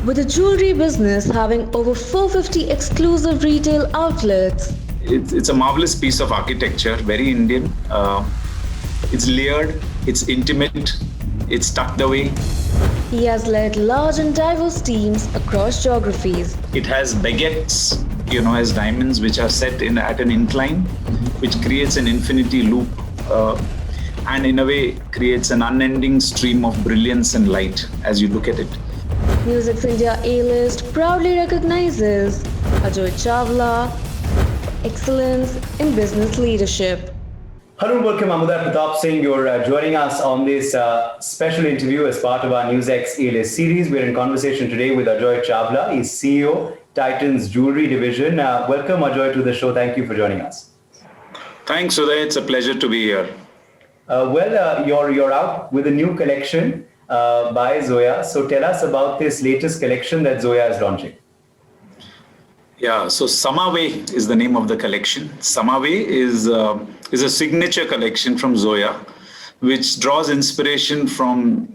with a jewelry business having over 450 exclusive retail outlets. It's a marvelous piece of architecture, very Indian. It's layered, it's intimate, it's tucked away. He has led large and diverse teams across geographies. It has baguettes, as diamonds, which are set at an incline, which creates an infinity loop, and in a way creates an unending stream of brilliance and light as you look at it. Music's India A-list proudly recognizes Ajoy Chawla for excellence in business leadership. Hello and welcome. I'm Uday Pratap Singh. You're joining us on this special interview as part of our NewsX A-list series. We're in conversation today with Ajoy Chawla. He's CEO, Titan's Jewelry Division. Welcome, Ajoy, to the show. Thank you for joining us. Thanks, Uday. It's a pleasure to be here. You're out with a new collection by Zoya. So tell us about this latest collection that Zoya is launching. Yeah, so Samave is the name of the collection. Samave is a signature collection from Zoya, which draws inspiration from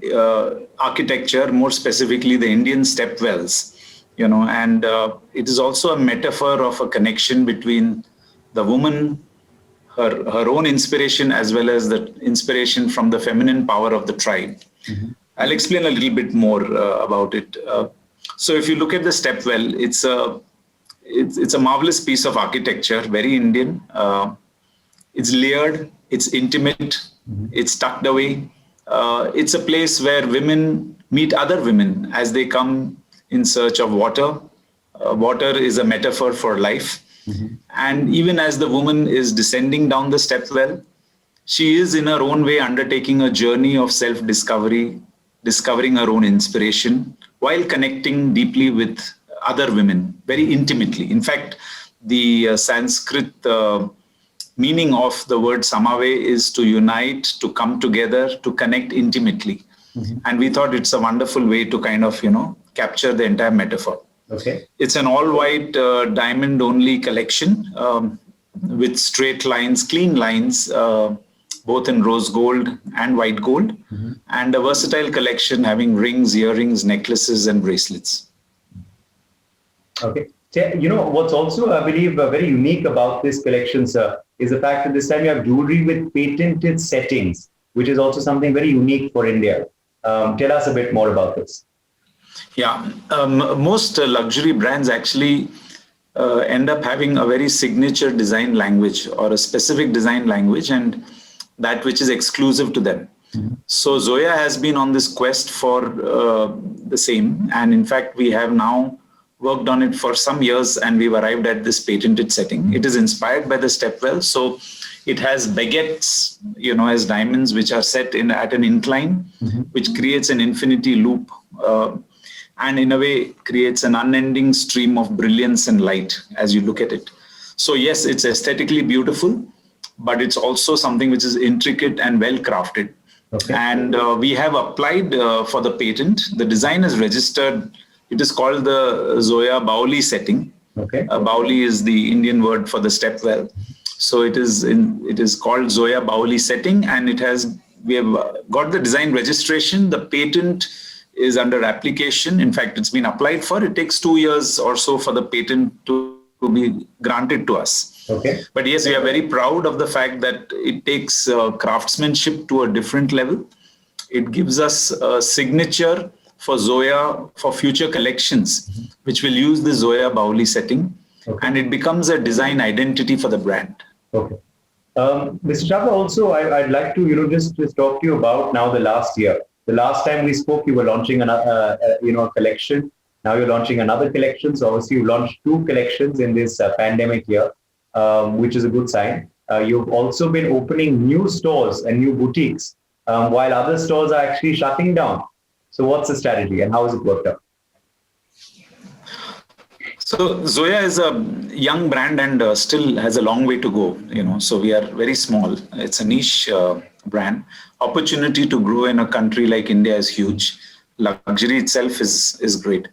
architecture, more specifically the Indian stepwells, and it is also a metaphor of a connection between the woman, her own inspiration, as well as the inspiration from the feminine power of the tribe. Mm-hmm. I'll explain a little bit more about it. So if you look at the stepwell, it's a marvelous piece of architecture, very Indian. It's layered, it's intimate, it's tucked away. It's a place where women meet other women as they come in search of water. Water is a metaphor for life. Mm-hmm. And even as the woman is descending down the stepwell, she is in her own way undertaking a journey of self-discovery, discovering her own inspiration, while connecting deeply with other women, very intimately. In fact, the Sanskrit meaning of the word Samave is to unite, to come together, to connect intimately. Mm-hmm. And we thought it's a wonderful way to kind of, capture the entire metaphor. Okay. It's an all-white diamond-only collection with straight lines, clean lines, both in rose gold and white gold, mm-hmm. and a versatile collection having rings, earrings, necklaces, and bracelets. Okay. What's also, I believe, very unique about this collection, sir, is the fact that this time you have jewelry with patented settings, which is also something very unique for India. Tell us a bit more about this. Yeah, most luxury brands actually end up having a very signature design language or a specific design language, and that which is exclusive to them. Mm-hmm. So Zoya has been on this quest for the same, and in fact, we have now worked on it for some years, and we've arrived at this patented setting. Mm-hmm. It is inspired by the stepwell, so it has baguettes, as diamonds, which are set at an incline, mm-hmm. which creates an infinity loop, and in a way creates an unending stream of brilliance and light as you look at it. So yes, it's aesthetically beautiful, but it's also something which is intricate and well crafted. Okay. And we have applied for the patent. The design is registered. It is called the Zoya Baoli setting. Okay. Baoli is the Indian word for the stepwell. So it is called Zoya Baoli setting, and we have got the design registration. The patent is under application. In fact, it's been applied for. It takes 2 years or so for the patent to be granted to us. Okay. But yes, we are very proud of the fact that it takes craftsmanship to a different level. It gives us a signature for Zoya for future collections, mm-hmm. which will use the Zoya Baoli setting, okay. and it becomes a design identity for the brand. Okay. Mr. Chawla, also, I'd like to, just talk to you about now the last year. The last time we spoke, you were launching a collection. Now you're launching another collection. So obviously you launched 2 collections in this pandemic year, which is a good sign. You've also been opening new stores and new boutiques, while other stores are actually shutting down. So what's the strategy and how has it worked out? So Zoya is a young brand and still has a long way to go. So we are very small. It's a niche brand. Opportunity to grow in a country like India is huge. Luxury itself is great.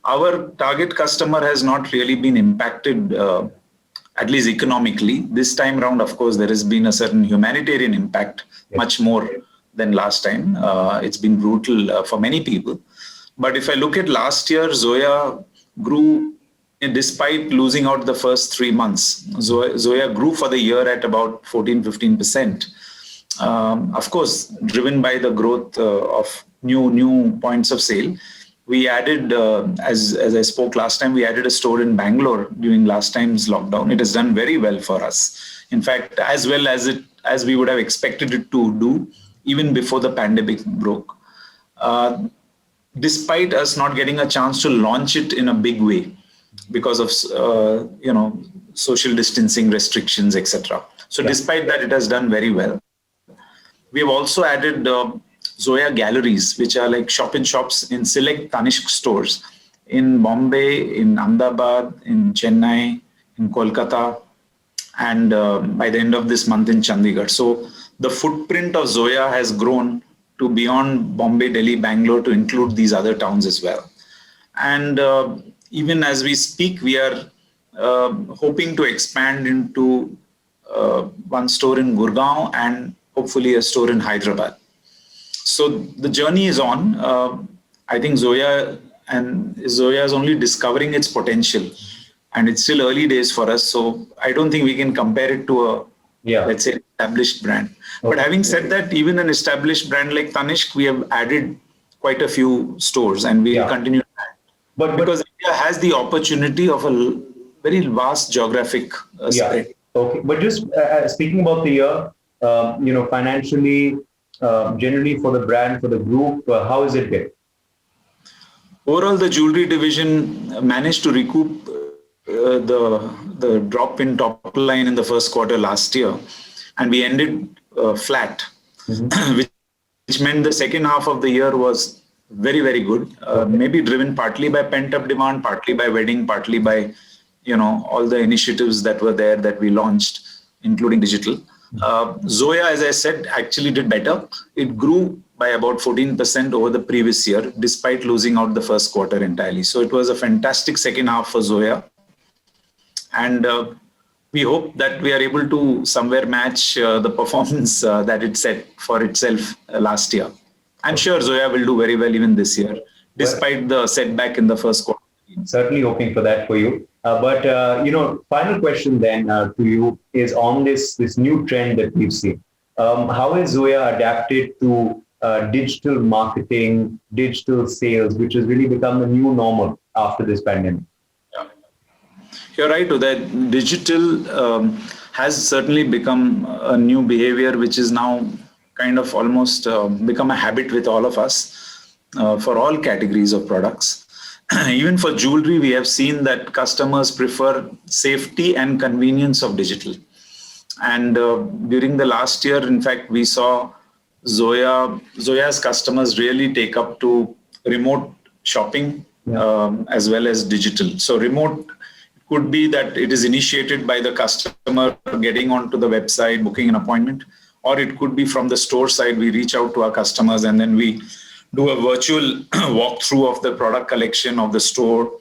Our target customer has not really been impacted, at least economically. This time around, of course, there has been a certain humanitarian impact, much more than last time. It's been brutal for many people. But if I look at last year, Zoya grew despite losing out the first 3 months. Zoya grew for the year at about 14-15%. Of course, driven by the growth of new points of sale. We added, as I spoke last time, we added a store in Bangalore during last time's lockdown. It has done very well for us. In fact, as well as we would have expected it to do even before the pandemic broke. Despite us not getting a chance to launch it in a big way because of social distancing restrictions, etc. So despite that, it has done very well. We have also added Zoya galleries, which are like shop-in-shops in select Tanishq stores in Bombay, in Ahmedabad, in Chennai, in Kolkata, and by the end of this month in Chandigarh. So the footprint of Zoya has grown to beyond Bombay, Delhi, Bangalore to include these other towns as well. And even as we speak, we are hoping to expand into one store in Gurgaon and hopefully a store in Hyderabad. So the journey is on. I think Zoya is only discovering its potential, and it's still early days for us. So I don't think we can compare it to a, let's say, established brand. Okay. But having said that, even an established brand like Tanishq, we have added quite a few stores, and we will continue to add. But because India has the opportunity of a very vast geographic spread. Okay. But just speaking about the year, financially, generally for the brand, for the group, how is it been? Overall, the jewelry division managed to recoup the drop in top line in the first quarter last year, and we ended flat, which meant the second half of the year was very, very good. Maybe driven partly by pent-up demand, partly by wedding, partly by all the initiatives that were there that we launched, including digital. Zoya, as I said, actually did better. It grew by about 14% over the previous year, despite losing out the first quarter entirely. So it was a fantastic second half for Zoya. And we hope that we are able to somewhere match the performance that it set for itself last year. I'm sure Zoya will do very well even this year, despite the setback in the first quarter. Certainly hoping for that for you. But final question then to you is on this new trend that we've seen. How is Zoya adapted to digital marketing, digital sales, which has really become the new normal after this pandemic? Yeah. You're right, Uday. Digital has certainly become a new behavior, which is now kind of almost become a habit with all of us for all categories of products. Even for jewelry, we have seen that customers prefer safety and convenience of digital. And during the last year, in fact, we saw Zoya's customers really take up to remote shopping as well as digital. So remote could be that it is initiated by the customer getting onto the website, booking an appointment, or it could be from the store side. We reach out to our customers and then we do a virtual walkthrough of the product collection of the store,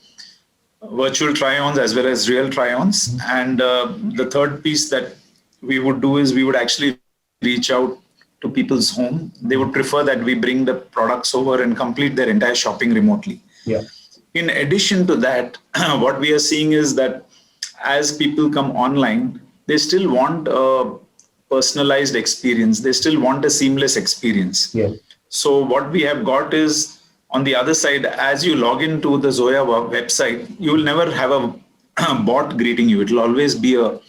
virtual try-ons as well as real try-ons. And the third piece that we would do is we would actually reach out to people's home. They would prefer that we bring the products over and complete their entire shopping remotely. Yeah. In addition to that, what we are seeing is that as people come online, they still want a personalized experience. They still want a seamless experience. Yeah. So what we have got is, on the other side, as you log into the Zoya website, you will never have a bot greeting you. It will always be a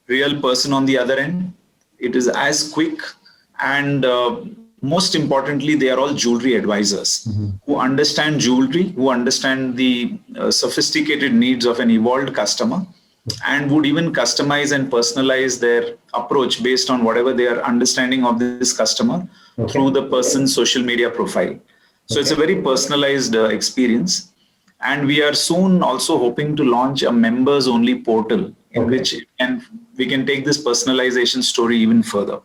real person on the other end. It is as quick, and most importantly, they are all jewelry advisors who understand jewelry, who understand the sophisticated needs of an evolved customer, and would even customize and personalize their approach based on whatever their understanding of this customer through the person's social media profile. So it's a very personalized experience. And we are soon also hoping to launch a members only portal in which we can take this personalization story even further.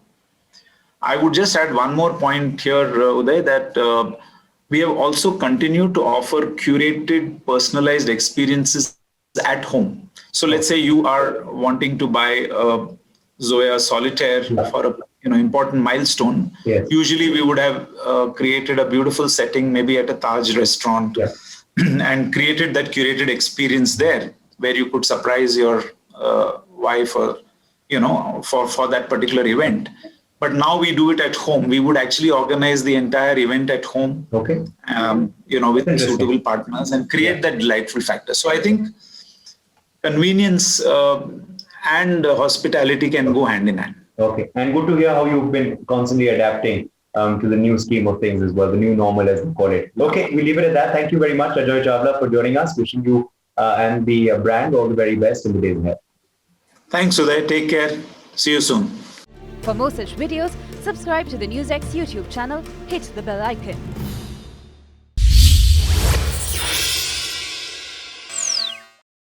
I would just add one more point here, Uday, that we have also continued to offer curated personalized experiences at home. So let's say you are wanting to buy Zoya Solitaire for a important milestone. Yes. Usually we would have created a beautiful setting, maybe at a Taj restaurant, and created that curated experience there where you could surprise your wife or for that particular event. But now we do it at home. We would actually organize the entire event at home, Okay. With suitable partners and create that delightful factor. So I think convenience and hospitality can go hand in hand. Okay. And good to hear how you've been constantly adapting to the new scheme of things as well, the new normal as we call it. Okay, we leave it at that. Thank you very much, Ajoy Chawla, for joining us. Wishing you and the brand all the very best in the days ahead. Thanks, Uday. Take care. See you soon. For more such videos, subscribe to the NewsX YouTube channel, hit the bell icon.